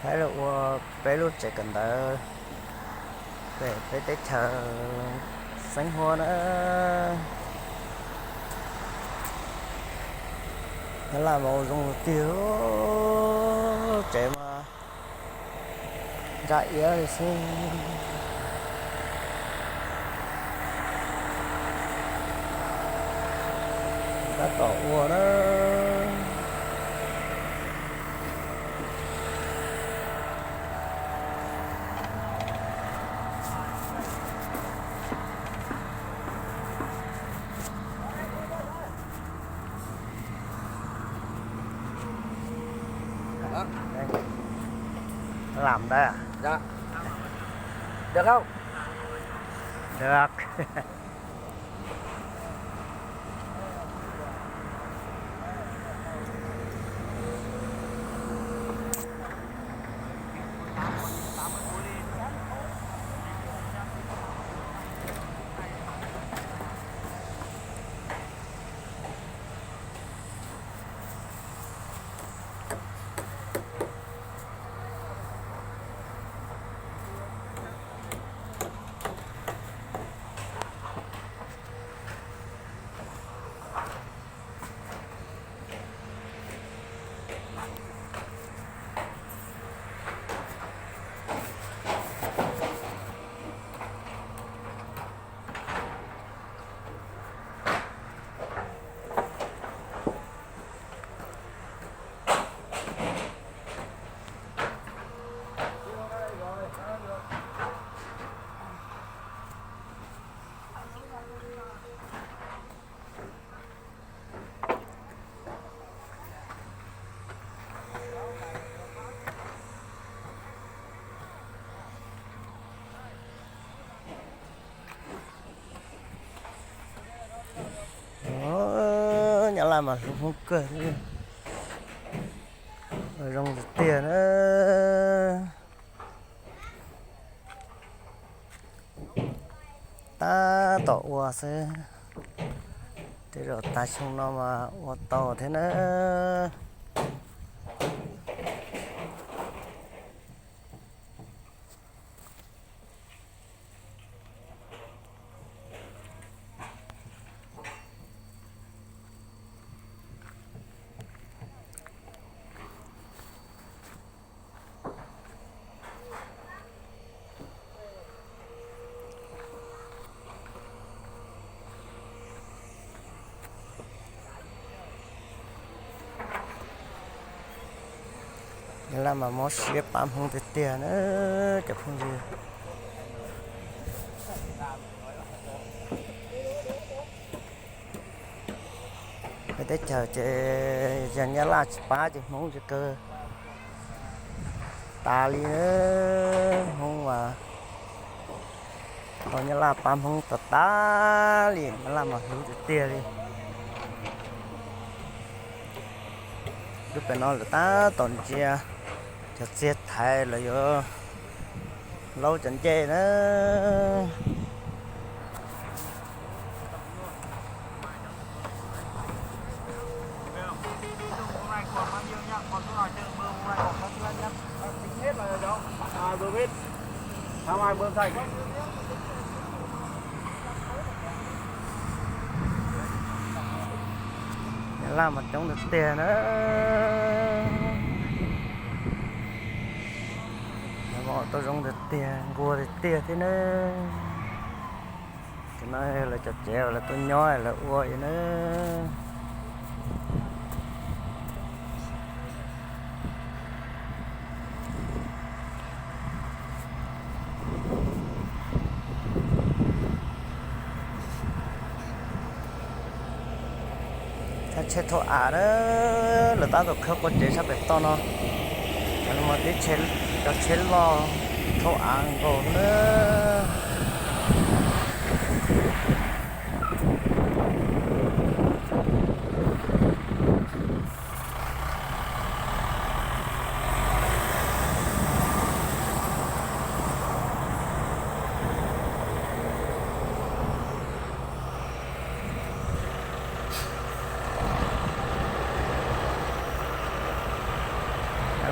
还是我白鹿这跟的，对，非得吃生活呢，那么用丢这嘛，咋也的是，那到我呢。Đó. Làm đây à? Dạ. Được không? Được. Đó, nhà làm mà không cười rồi rong tiền ta tổ qua xe thế rồi ta xong nó mà ô tô thế nữa làm mà mót xếp bám không thể tiền nữa chụp không gì cái tết chờ chơi dần nhá là ba chứ không chơi cơ ta đi nữa không mà còn nhá là bám không tập ta liền nó làm mà không thể tiền đi lúc phải nói là ta tổn chia thật chết thay là vô lâu chẳng chê nữa Vừa biết sao ai bơm sạch làm mà chống được tiền nữa bọn tôi dùng được tiền mua được tiền thế nữa cái này là chặt chẽo là tôi nhói là uội nữa chết thọ đó là ta được khóc con chế sắp được to nó nhưng mà tí chết cho chết lo thọ rồi nữa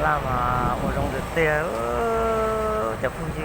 làm mà một trong việc tia chập không chứ